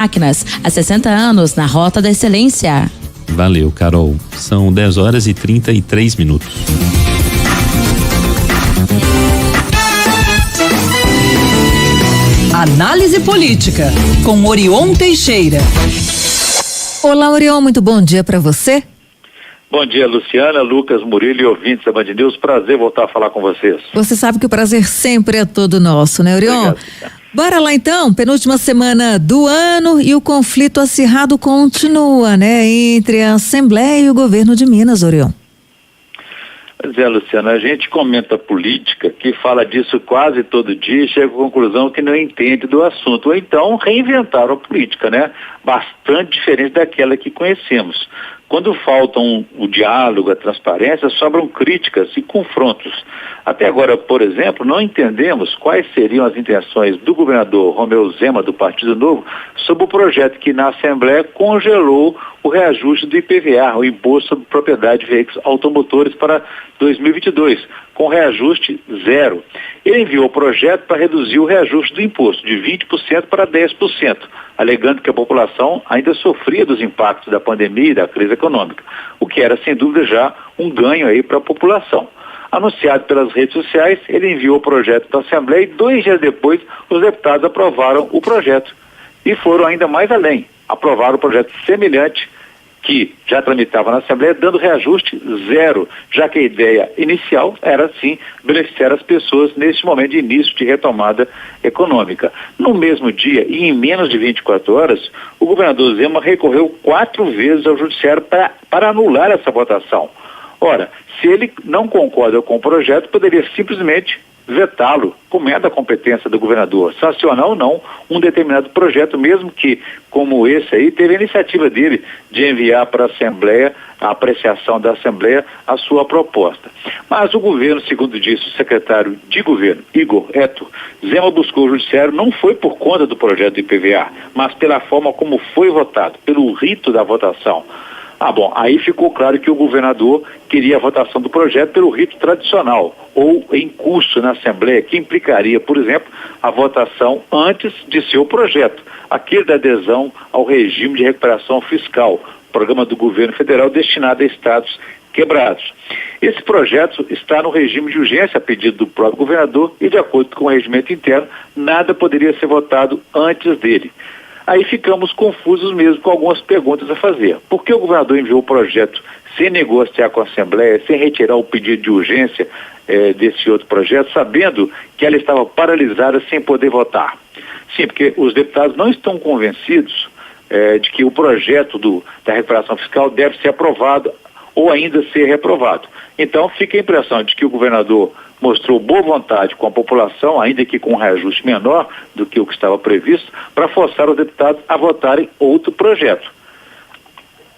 Máquinas, há 60 anos na Rota da Excelência. Valeu, Carol. São 10h33. Análise política, com Orion Teixeira. Olá, Orion, muito bom dia para você. Bom dia, Luciana, Lucas, Murilo e ouvintes da Band News. Prazer voltar a falar com vocês. Você sabe que o prazer sempre é todo nosso, né, Orion? Obrigado. Bora lá então, penúltima semana do ano e o conflito acirrado continua, né, entre a Assembleia e o governo de Minas, Orion. Pois é, Luciana, a gente comenta política que fala disso quase todo dia e chega à conclusão que não entende do assunto. Ou então reinventaram a política, né? Bastante diferente daquela que conhecemos. Quando faltam o diálogo, a transparência, sobram críticas e confrontos. Até agora, por exemplo, não entendemos quais seriam as intenções do governador Romeu Zema, do Partido Novo, sobre o projeto que na Assembleia congelou o reajuste do IPVA, o Imposto sobre Propriedade de Veículos Automotores, para 2022, com reajuste zero. Ele enviou o projeto para reduzir o reajuste do imposto de 20% para 10%, alegando que a população ainda sofria dos impactos da pandemia e da crise econômica, o que era, sem dúvida, já um ganho aí para a população. Anunciado pelas redes sociais, ele enviou o projeto para a Assembleia e 2 dias depois os deputados aprovaram o projeto. E foram ainda mais além, aprovaram o projeto semelhante que já tramitava na Assembleia, dando reajuste zero, já que a ideia inicial era, sim, beneficiar as pessoas neste momento de início de retomada econômica. No mesmo dia, e em menos de 24 horas, o governador Zema recorreu 4 vezes ao judiciário para anular essa votação. Ora, se ele não concorda com o projeto, poderia simplesmente vetá-lo, como é da competência do governador, sancionar ou não um determinado projeto, mesmo que, como esse aí, teve a iniciativa dele de enviar para a Assembleia, a apreciação da Assembleia, a sua proposta. Mas o governo, segundo disse o secretário de governo, Igor Eto, Zema buscou o judiciário não foi por conta do projeto do IPVA, mas pela forma como foi votado, pelo rito da votação. Bom, aí ficou claro que o governador queria a votação do projeto pelo rito tradicional, ou em curso na Assembleia, que implicaria, por exemplo, a votação antes de seu projeto, aquele da adesão ao regime de recuperação fiscal, programa do governo federal destinado a estados quebrados. Esse projeto está no regime de urgência a pedido do próprio governador e, de acordo com o regimento interno, nada poderia ser votado antes dele. Aí ficamos confusos mesmo com algumas perguntas a fazer. Por que o governador enviou o projeto sem negociar com a Assembleia, sem retirar o pedido de urgência desse outro projeto, sabendo que ela estava paralisada sem poder votar? Sim, porque os deputados não estão convencidos de que o projeto da recuperação fiscal deve ser aprovado ou ainda ser reprovado. Então fica a impressão de que o governador mostrou boa vontade com a população, ainda que com um reajuste menor do que o que estava previsto, para forçar os deputados a votarem outro projeto.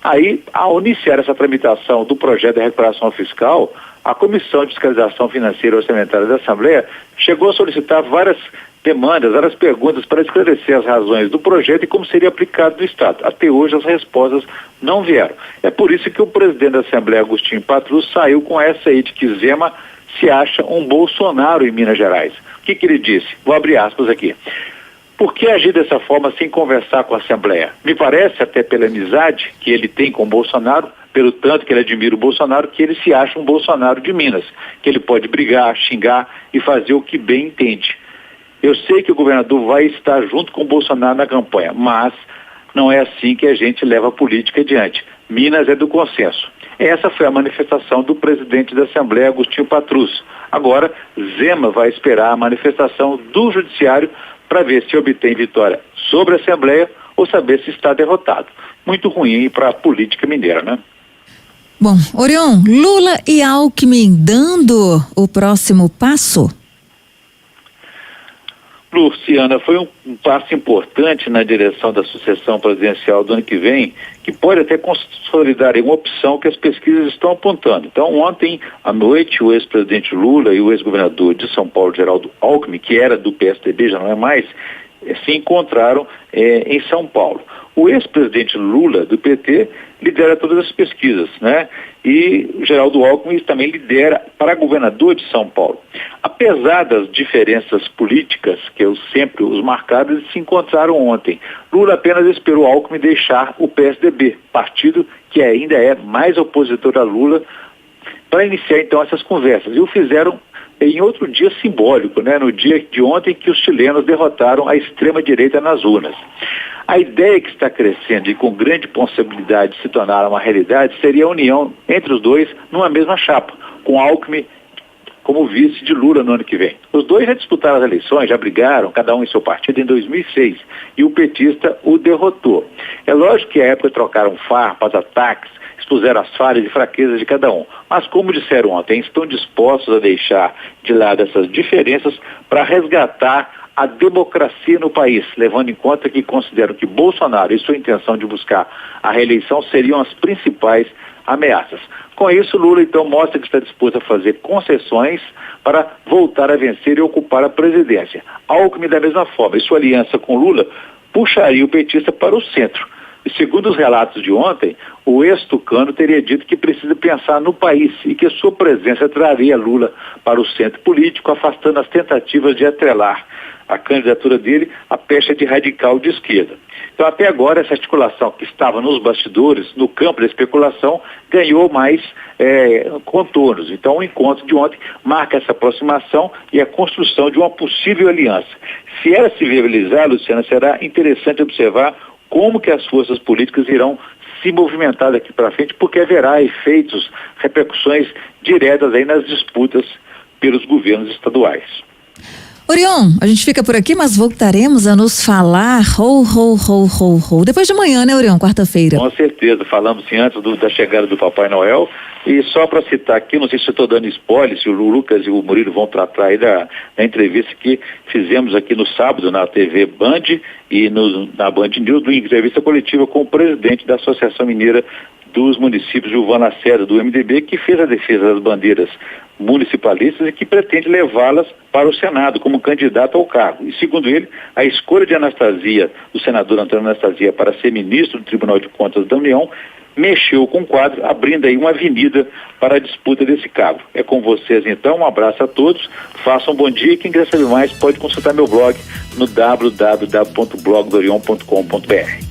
Aí, ao iniciar essa tramitação do projeto de recuperação fiscal, a Comissão de Fiscalização Financeira e Orçamentária da Assembleia chegou a solicitar várias demandas, várias perguntas para esclarecer as razões do projeto e como seria aplicado no Estado. Até hoje as respostas não vieram. É por isso que o presidente da Assembleia, Agostinho Patrus, saiu com essa aí de que Zema se acha um Bolsonaro em Minas Gerais. O que ele disse? Vou abrir aspas aqui. Por que agir dessa forma sem conversar com a Assembleia? Me parece, até pela amizade que ele tem com o Bolsonaro, pelo tanto que ele admira o Bolsonaro, que ele se acha um Bolsonaro de Minas, que ele pode brigar, xingar e fazer o que bem entende. Eu sei que o governador vai estar junto com o Bolsonaro na campanha, mas não é assim que a gente leva a política adiante. Minas é do consenso. Essa foi a manifestação do presidente da Assembleia, Agostinho Patrus. Agora, Zema vai esperar a manifestação do Judiciário para ver se obtém vitória sobre a Assembleia ou saber se está derrotado. Muito ruim para a política mineira, né? Bom, Orion, Lula e Alckmin dando o próximo passo? Luciana, foi um passo importante na direção da sucessão presidencial do ano que vem, que pode até consolidar uma opção que as pesquisas estão apontando. Então, ontem à noite, o ex-presidente Lula e o ex-governador de São Paulo, Geraldo Alckmin, que era do PSDB, já não é mais, se encontraram em São Paulo. O ex-presidente Lula, do PT, lidera todas as pesquisas, né? E o Geraldo Alckmin também lidera para governador de São Paulo. Apesar das diferenças políticas que eu sempre os marcaram, eles se encontraram ontem. Lula apenas esperou Alckmin deixar o PSDB, partido que ainda é mais opositor a Lula, para iniciar então essas conversas. E o fizeram em outro dia simbólico, né? No dia de ontem que os chilenos derrotaram a extrema-direita nas urnas. A ideia que está crescendo e com grande possibilidade de se tornar uma realidade seria a união entre os dois numa mesma chapa, com Alckmin como vice de Lula no ano que vem. Os dois já disputaram as eleições, já brigaram, cada um em seu partido, em 2006, e o petista o derrotou. É lógico que à época trocaram farpas, ataques, expuseram as falhas e fraquezas de cada um. Mas, como disseram ontem, estão dispostos a deixar de lado essas diferenças para resgatar a democracia no país, levando em conta que consideram que Bolsonaro e sua intenção de buscar a reeleição seriam as principais ameaças. Com isso, Lula então mostra que está disposto a fazer concessões para voltar a vencer e ocupar a presidência. Alckmin da mesma forma, e sua aliança com Lula puxaria o petista para o centro. E segundo os relatos de ontem, o ex-tucano teria dito que precisa pensar no país e que sua presença traria Lula para o centro político, afastando as tentativas de atrelar a candidatura dele à pecha de radical de esquerda. Então, até agora, essa articulação que estava nos bastidores, no campo da especulação, ganhou mais contornos. Então, o encontro de ontem marca essa aproximação e a construção de uma possível aliança. Se ela se viabilizar, Luciana, será interessante observar como que as forças políticas irão se movimentar daqui para frente, porque haverá efeitos, repercussões diretas aí nas disputas pelos governos estaduais. Orion, a gente fica por aqui, mas voltaremos a nos falar depois de manhã, né, Orion? Quarta-feira. Com certeza, falamos sim antes da chegada do Papai Noel. E só para citar aqui, não sei se eu estou dando spoiler, se o Lucas e o Murilo vão tratar aí da entrevista que fizemos aqui no sábado na TV Band e na Band News, uma entrevista coletiva com o presidente da Associação Mineira dos Municípios, Gilvan Lacerda, do MDB, que fez a defesa das bandeiras municipalistas e que pretende levá-las para o Senado como candidato ao cargo. E segundo ele, a escolha de Anastasia, do senador Antônio Anastasia, para ser ministro do Tribunal de Contas da União, mexeu com o quadro, abrindo aí uma avenida para a disputa desse cargo. É com vocês então, um abraço a todos, façam um bom dia e quem quiser saber mais pode consultar meu blog no www.blogdorion.com.br.